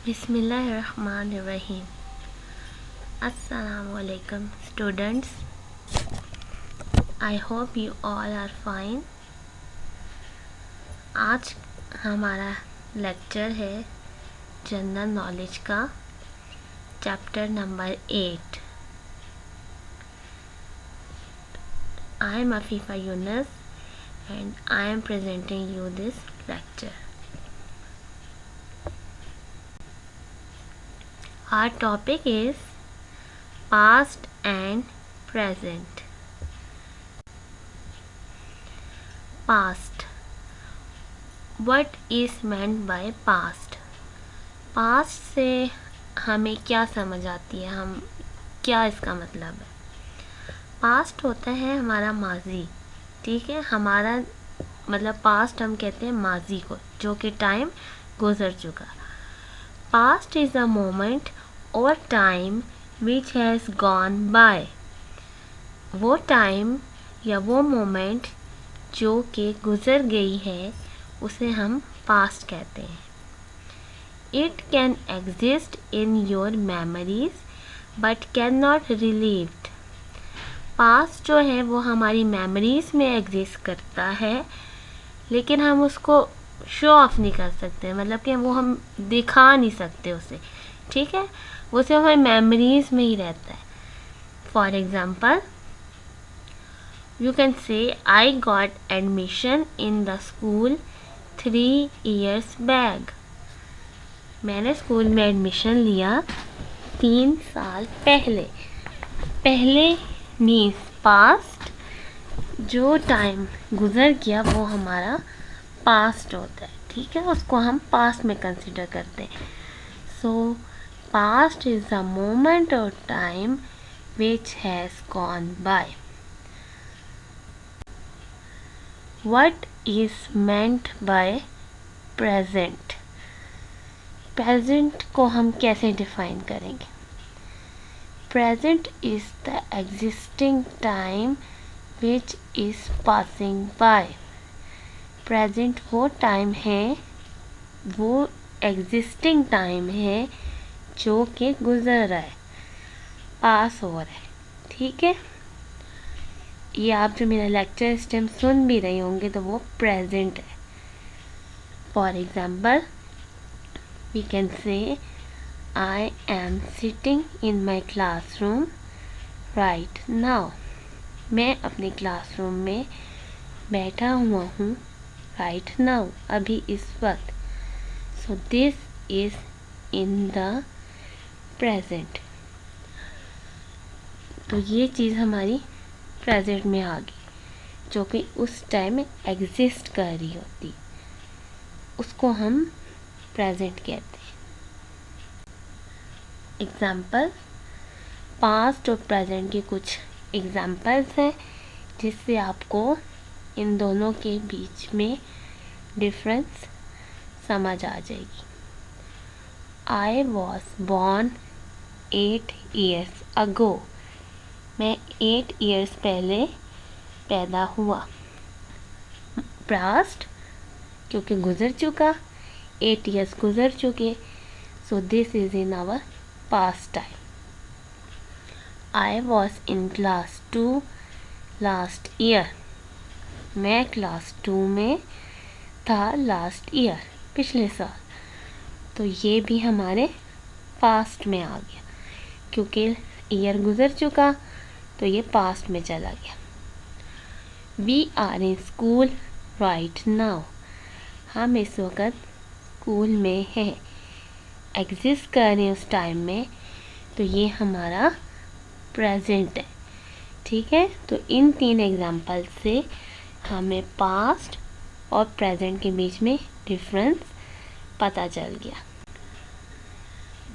बिस्मिल्लाहिर्रहमानिर्रहीम। अस्सलाम वालेकुम students, I hope you all are fine. आज हमारा लेक्चर है जनरल नॉलेज का, chapter number 8। I am Afifa Yunus and I am presenting you this lecture. Our topic is past and present. Past. What is meant by past? Past से हमें क्या समझ आती है, हम क्या इसका मतलब है? Past होता है हमारा माजी, ठीक है। हमारा मतलब पास्ट हम कहते हैं माजी को, जो कि टाइम गुजर चुका। पास्ट इज़ अ मोमेंट और time which has gone bye. वो टाइम या वो मोमेंट जो कि गुजर गई है उसे हम पास्ट कहते हैं। It can exist in your memories but can not relieved. Past जो है वो हमारी मेमोरीज़ में एग्जिस्ट करता है, लेकिन हम उसको शो ऑफ नहीं कर सकते, मतलब कि वो हम दिखा नहीं सकते उसे, ठीक है। वो सिर्फ हमारी मेमोरीज़ में ही रहता है। For example you can say I got admission in the school 3 years back. मैंने स्कूल में एडमिशन लिया 3 साल पहले। पहले मीन्स पास्ट, जो टाइम गुज़र गया वो हमारा पास्ट होता है, ठीक है। उसको हम पास्ट में कंसिडर करते हैं। So past is the moment और time which has gone by. What is meant by present? Present को हम कैसे डिफाइन करेंगे? Present is the existing time which is passing by. Present वो टाइम है, वो existing टाइम है जो कि गुज़र रहा है, पास हो रहा है, ठीक है। ये आप जो मेरा लेक्चर इस टाइम सुन भी रहे होंगे तो वो प्रेजेंट है। For example we can say I am sitting in my classroom right now. मैं अपने क्लासरूम में बैठा हुआ हूँ right now, अभी इस वक्त। So this is in the present. तो ये चीज़ हमारी प्रेजेंट में आ गई, जो कि उस टाइम में एग्जिस्ट कर रही होती, उसको हम प्रेजेंट कहते हैं। एग्ज़ाम्पल, पास्ट और प्रेजेंट के कुछ एग्ज़ाम्पल्स हैं जिससे आपको इन दोनों के बीच में डिफरेंस समझ आ जाएगी। I was born 8 years ago। मैं 8 years पहले पैदा हुआ। पास्ट क्योंकि गुज़र चुका, 8 years गुज़र चुके, so this is in our past time. I was in class 2 last year. मैं क्लास 2 में था लास्ट ईयर, पिछले साल। तो ये भी हमारे पास्ट में आ गया, क्योंकि ईयर गुज़र चुका तो ये पास्ट में चला गया। We are in school right now। हम इस वक्त स्कूल में हैं, एग्जिस्ट कर रहे हैं उस टाइम में, तो ये हमारा प्रेजेंट है, ठीक है। तो इन 3 एग्जाम्पल से हमें पास्ट और प्रेजेंट के बीच में डिफरेंस पता चल गया।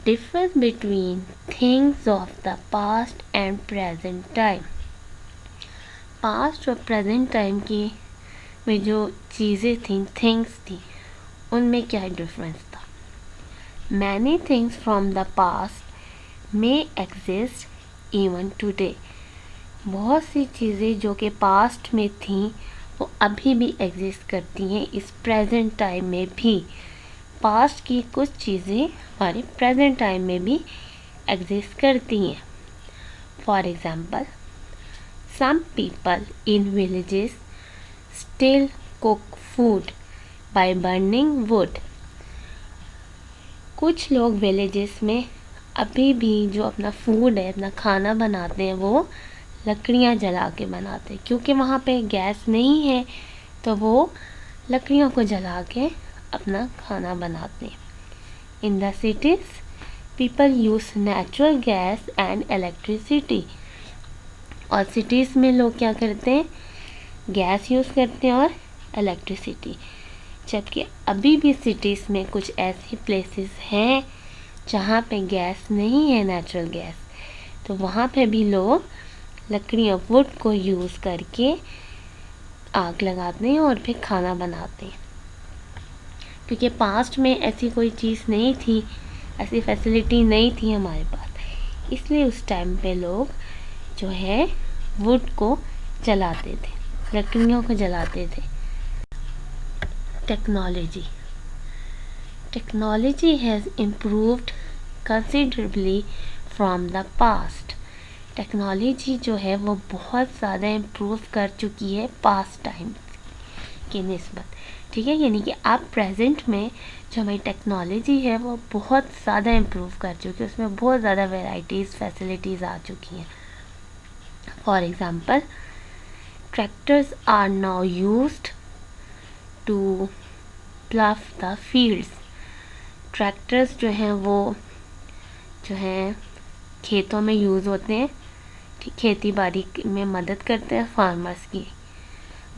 Difference between things of the past and present time. Past और प्रेजेंट टाइम की में जो चीज़ें थी, थिंग्स थी, उनमें क्या डिफरेंस था? Many things from the past may exist even today। बहुत सी चीज़ें जो कि पास्ट में थी वो अभी भी एग्जिस्ट करती हैं, इस प्रेजेंट टाइम में भी। पास्ट की कुछ चीज़ें हमारे प्रेजेंट टाइम में भी एग्जिस्ट करती हैं। For example, some people in villages still cook food by burning wood. कुछ लोग विलेजेस में अभी भी जो अपना फूड है, अपना खाना बनाते हैं, वो लकड़ियाँ जला के बनाते हैं, क्योंकि वहाँ पे गैस नहीं है तो वो लकड़ियों को जला के अपना खाना बनाते हैं। In the cities people use natural gas and electricity. और सिटीज़ में लोग क्या करते हैं, गैस यूज़ करते हैं और इलेक्ट्रिसिटी। जबकि अभी भी सिटीज़ में कुछ ऐसी प्लेसेस हैं जहाँ पे गैस नहीं है, नेचुरल गैस, तो वहाँ पे भी लोग लकड़ियाँ, वुड को यूज़ करके आग लगाते हैं और फिर खाना बनाते हैं। क्योंकि पास्ट में ऐसी कोई चीज़ नहीं थी, ऐसी फैसिलिटी नहीं थी हमारे पास, इसलिए उस टाइम पे लोग जो है वुड को जलाते थे, लकड़ियों को जलाते थे। Technology has improved considerably from the past. Technology जो है वो बहुत ज़्यादा इम्प्रूव कर चुकी है पास्ट टाइम की निस्बत। ठीक है, यानी कि अब प्रेजेंट में जो हमारी टेक्नोलॉजी है वो बहुत ज़्यादा इम्प्रूव कर चुकी है, उसमें बहुत ज़्यादा वैराइटीज़, फैसिलिटीज़ आ चुकी हैं। For example, tractors are now used to plough the fields. Tractors जो हैं वो जो हैं खेतों में यूज़ होते हैं, खेती बाड़ी में मदद करते हैं फार्मर्स की।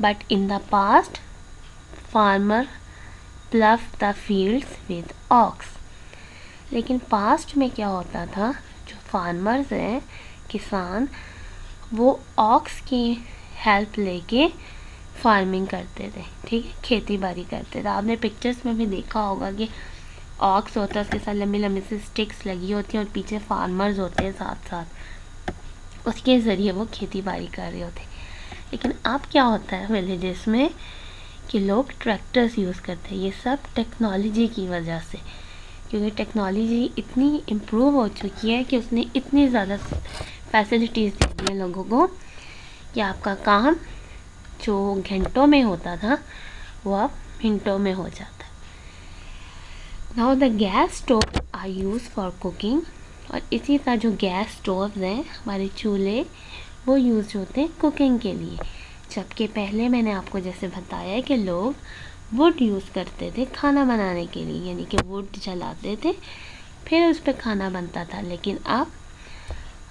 But in the past farmer plough the fields with ox. लेकिन पास्ट में क्या होता था, जो फार्मर्स हैं, किसान, वो ऑक्स की हेल्प लेके फार्मिंग करते थे। ठीक है, खेती बाड़ी करते थे। आपने पिक्चर्स में भी देखा होगा कि ऑक्स होता है, उसके साथ लंबी लंबी सी स्टिक्स लगी होती हैं और पीछे फार्मर्स होते हैं साथ साथ, उसके ज़रिए वो खेती बाड़ी कर रहे होते। लेकिन अब क्या होता है विलेजेस में कि लोग ट्रैक्टर्स यूज़ करते हैं। ये सब टेक्नोलॉजी की वजह से, क्योंकि टेक्नोलॉजी इतनी इम्प्रूव हो चुकी है कि उसने इतनी ज़्यादा फैसिलिटीज़ दे दी हैं लोगों को कि आपका काम जो घंटों में होता था वो अब मिनटों में हो जाता है। Now the gas stove are use for cooking. और इसी तरह जो गैस स्टोव्स हैं, हमारे चूल्हे, वो यूज़ होते हैं कुकिंग के लिए। जबकि पहले मैंने आपको जैसे बताया कि लोग वुड यूज़ करते थे खाना बनाने के लिए, यानी कि वुड जलाते थे, फिर उस पर खाना बनता था। लेकिन अब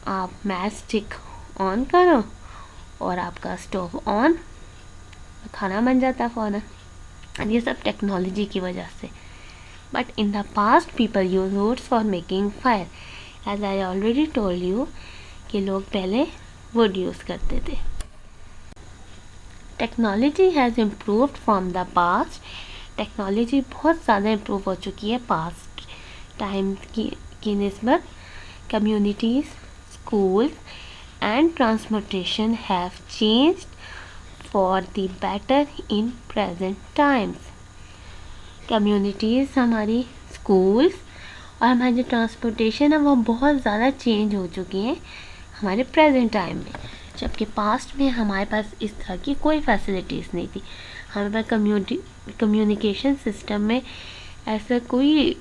आप मैच स्टिक ऑन करो और आपका स्टोव ऑन, खाना बन जाता फ़ौरन। ये सब टेक्नोलॉजी की वजह से। But in the past people use woods for making fire. As I already told you कि लोग पहले वुड यूज़ करते थे। Technology has improved from the past. Technology बहुत ज़्यादा इम्प्रूव हो चुकी है पास्ट टाइम की निस्बत। Communities, schools and transportation have changed for the better in present times. Communities, हमारी स्कूल्स और हमारी जो ट्रांसपोर्टेशन है वो बहुत ज़्यादा चेंज हो चुकी हैं हमारे प्रेजेंट टाइम में। जबकि पास्ट में हमारे पास इस तरह की कोई फैसिलिटीज़ नहीं थी। हमारे पास कम्युनिकेशन सिस्टम में ऐसा कोई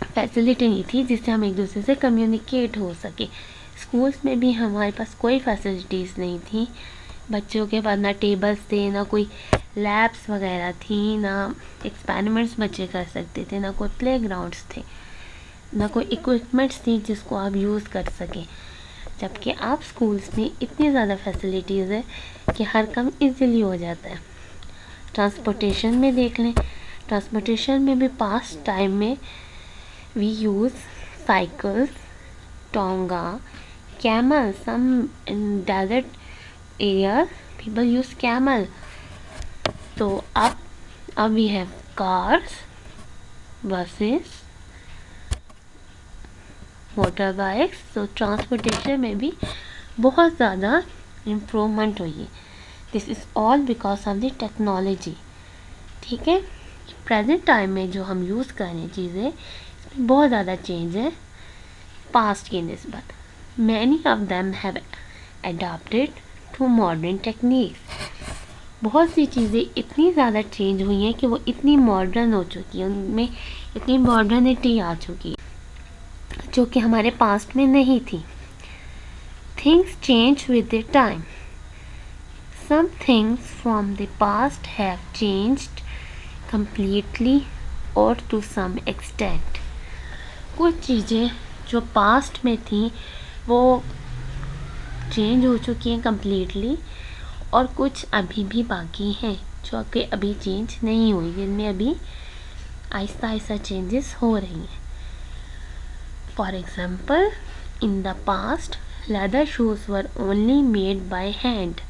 फैसिलिटी नहीं थी जिससे हम एक दूसरे से कम्युनिकेट हो सके। स्कूल्स में भी हमारे पास कोई फैसिलिटीज़ नहीं थी। बच्चों के पास ना टेबल्स थे, ना कोई लैब्स वगैरह थी, ना एक्सपेरिमेंट्स बच्चे कर सकते थे, ना कोई प्लेग्राउंड्स थे, ना कोई इक्विपमेंट्स थी जिसको आप यूज़ कर सकें। जबकि आप स्कूल्स में इतनी ज़्यादा फैसिलिटीज़ है कि हर काम इजीली हो जाता है। ट्रांसपोर्टेशन में देख लें, ट्रांसपोर्टेशन में भी पास्ट टाइम में we use cycles, tonga, camel. Some in desert areas people use camel. तो अब we have cars, buses, motor bikes. तो ट्रांसपोर्टेशन में भी बहुत ज़्यादा इम्प्रूवमेंट हुई है। This is all because of the technology. ठीक है, प्रेजेंट टाइम में जो हम यूज़ कर रहे हैं चीज़ें, इसमें बहुत ज़्यादा चेंज है पास्ट की निस्बत। Many of them have adopted to modern techniques. बहुत सी चीज़ें इतनी ज़्यादा चेंज हुई हैं कि वो इतनी मॉडर्न हो चुकी हैं, उनमें इतनी मॉडर्निटी आ चुकी है जो कि हमारे पास्ट में नहीं थी। Things change with the time. Some things from the past have changed completely or to some extent. कुछ चीज़ें जो पास्ट में थी वो चेंज हो चुकी हैं कम्प्लीटली, और कुछ अभी भी बाकी हैं जो कि अभी चेंज नहीं हुई, जिनमें अभी आहिस्ता आहिस्ता चेंजेस हो रही हैं। For example, in the past leather shoes were only made by hand.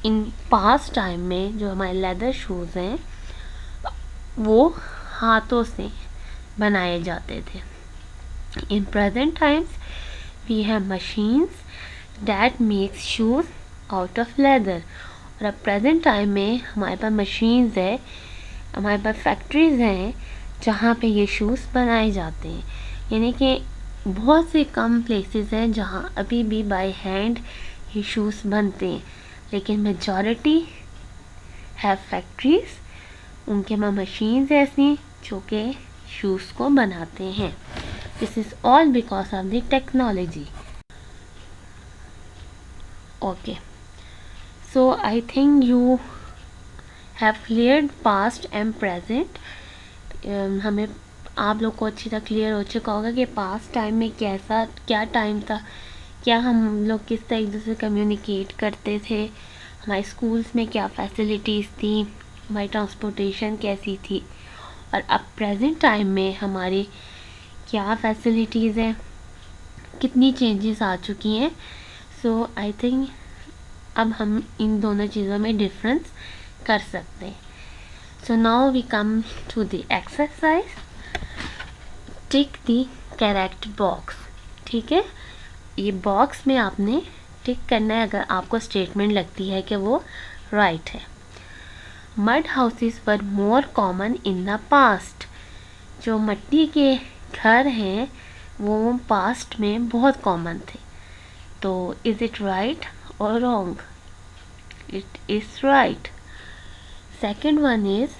In past time में जो हमारे लेदर शूज़ हैं वो हाथों से बनाए जाते थे। In present times we have machines that makes shoes out of leather. और अब प्रेजेंट टाइम में हमारे पास मशीन्स है, हमारे पास फैक्ट्रीज़ हैं जहाँ पे ये शूज़ बनाए जाते हैं। यानी कि बहुत से कम प्लेसेस हैं जहाँ अभी भी बाय हैंड ये शूज़ बनते हैं, लेकिन मेजॉरिटी है फैक्ट्रीज़, उनके में मशीन्स ऐसी जो कि शूज़ को बनाते हैं। This is all because of the technology. Okay, so I think you have cleared past and present. हमें आप लोग को अच्छी तरह क्लियर हो चुका होगा कि पास्ट टाइम में कैसा क्या टाइम था, क्या हम लोग किस तरह एक दूसरे से कम्युनिकेट करते थे, हमारे स्कूल्स में क्या फैसिलिटीज़ थी, हमारी ट्रांसपोर्टेशन कैसी थी, और अब प्रेजेंट टाइम में हमारी क्या फैसिलिटीज़ हैं, कितनी चेंजेस आ चुकी हैं। सो आई थिंक अब हम इन दोनों चीज़ों में डिफरेंस कर सकते हैं। So now we come to the exercise. Tick the correct box. ठीक है, ये बॉक्स में आपने टिक करना है अगर आपको स्टेटमेंट लगती है कि वो राइट है। Mud houses were more common in the past. जो मिट्टी के घर हैं वो पास्ट में बहुत कॉमन थे। तो इज़ इट राइट और wrong? It is right. Second one is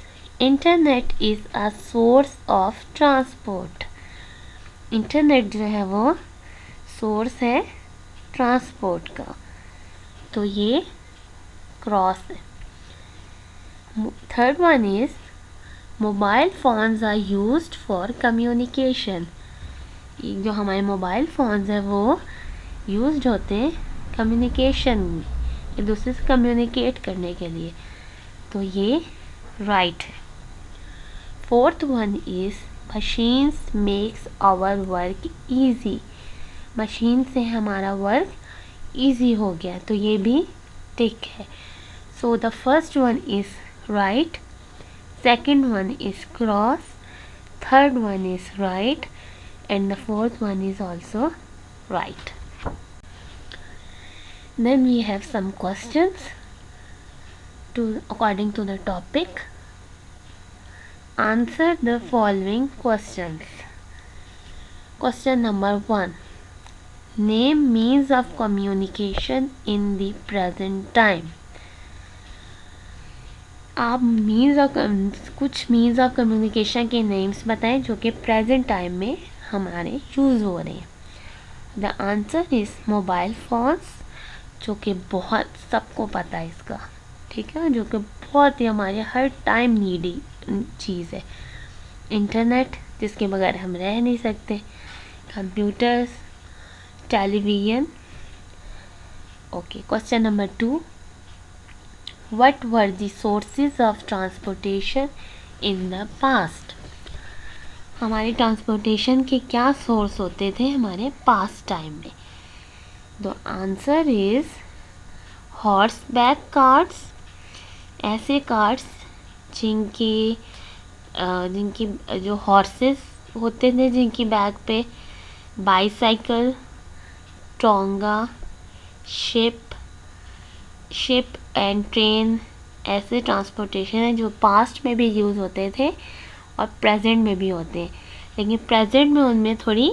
internet is a source of transport. Internet जो है वो सोर्स है ट्रांसपोर्ट का, तो ये क्रॉस है। Third one is mobile phones are used for communication. जो हमारे मोबाइल फ़ोन्स हैं वो यूज्ड होते हैं कम्युनिकेशन, एक दूसरे से कम्युनिकेट करने के लिए, तो ये राइट है। Fourth one is machines makes our work easy. Machine से हमारा वर्क ईजी हो गया, तो ये भी टिक है। So the first one is right, second one is cross, third one is right, and the fourth one is also right. Then we have some questions according to the topic. Answer the following questions. Question number 1. Name means of communication in the present time. आप कुछ means of communication के names बताएं जो कि present time में हमारे use हो रहे हैं। The answer is mobile phones, जो कि बहुत सबको पता है इसका, ठीक है, जो कि बहुत ही हमारे हर टाइम नीडी चीज़ है। इंटरनेट, जिसके बगैर हम रह नहीं सकते। Computers, television. Okay, question number 2. What were the sources of transportation in the past? हमारे ट्रांसपोर्टेशन के क्या सोर्स होते थे हमारे पास्ट टाइम में? The answer is horse back carts. ऐसे कार्ट्स जिनकी जो हॉर्सेस होते थे, जिनकी बैक पे bicycle, tonga, ship and train ऐसे ट्रांसपोर्टेशन हैं जो पास्ट में भी यूज़ होते थे और प्रेजेंट में भी होते हैं, लेकिन प्रेजेंट में उनमें थोड़ी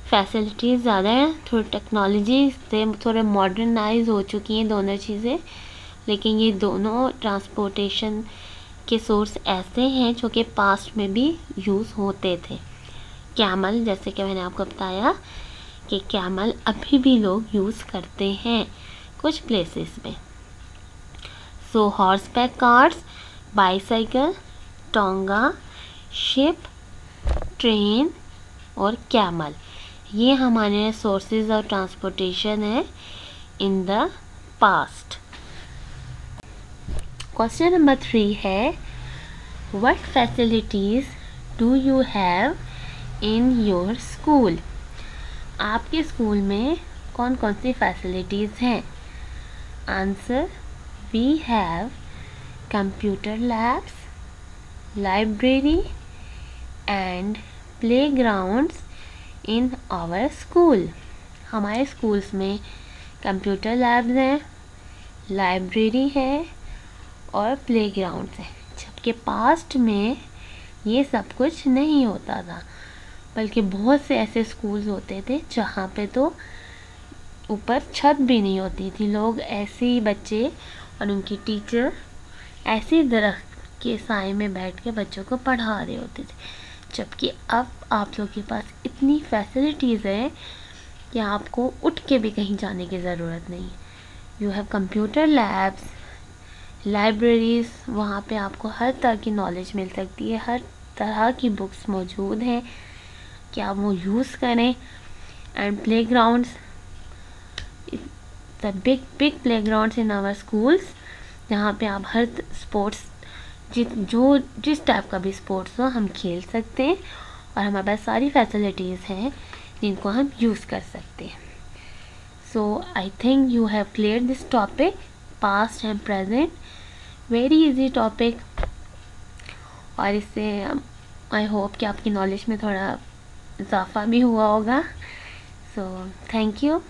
फैसिलिटीज़ ज़्यादा हैं, थोड़ी टेक्नोलॉजी से थोड़े मॉडर्नाइज हो चुकी हैं दोनों चीज़ें। लेकिन ये दोनों ट्रांसपोर्टेशन के सोर्स ऐसे हैं जो कि पास्ट में भी यूज़ होते थे। कैमल, जैसे कि मैंने आपको बताया कि कैमल अभी भी लोग यूज़ करते हैं कुछ प्लेसेस में। So horseback cars, bicycle, tonga, ship, train और कैमल, ये हमारे सोर्सेज ऑफ ट्रांसपोर्टेशन है in the past. Question number 3 है, what facilities do you have in your school? आपके स्कूल में कौन कौन सी फैसिलिटीज़ हैं? Answer, we have computer labs, library and playgrounds in our school. हमारे स्कूल्स में कंप्यूटर लैब्स हैं, लाइब्रेरी है और प्लेग्राउंड्स हैं। जबकि पास्ट में ये सब कुछ नहीं होता था, बल्कि बहुत से ऐसे स्कूल्स होते थे जहाँ पे तो ऊपर छत भी नहीं होती थी। लोग ऐसे ही, बच्चे और उनकी टीचर ऐसे दरख्त के साए में बैठ के बच्चों को पढ़ा रहे होते थे। जबकि अब आप लोग के पास इतनी फैसिलिटीज़ है कि आपको उठ के भी कहीं जाने की ज़रूरत नहीं। You have computer labs, libraries, वहाँ पे आपको हर तरह की नॉलेज मिल सकती है, हर तरह की बुक्स मौजूद हैं कि आप वो यूज़ करें। And playgrounds, the big playgrounds in our schools, जहाँ पे आप हर स्पोर्ट्स, जिस टाइप का भी स्पोर्ट्स हो हम खेल सकते हैं, और हमारे पास सारी फैसिलिटीज़ हैं जिनको हम यूज़ कर सकते हैं। So I think you have clear this topic, past and present, very easy topic, और इससे आई होप कि आपकी नॉलेज में थोड़ा इजाफा भी हुआ होगा। So thank you.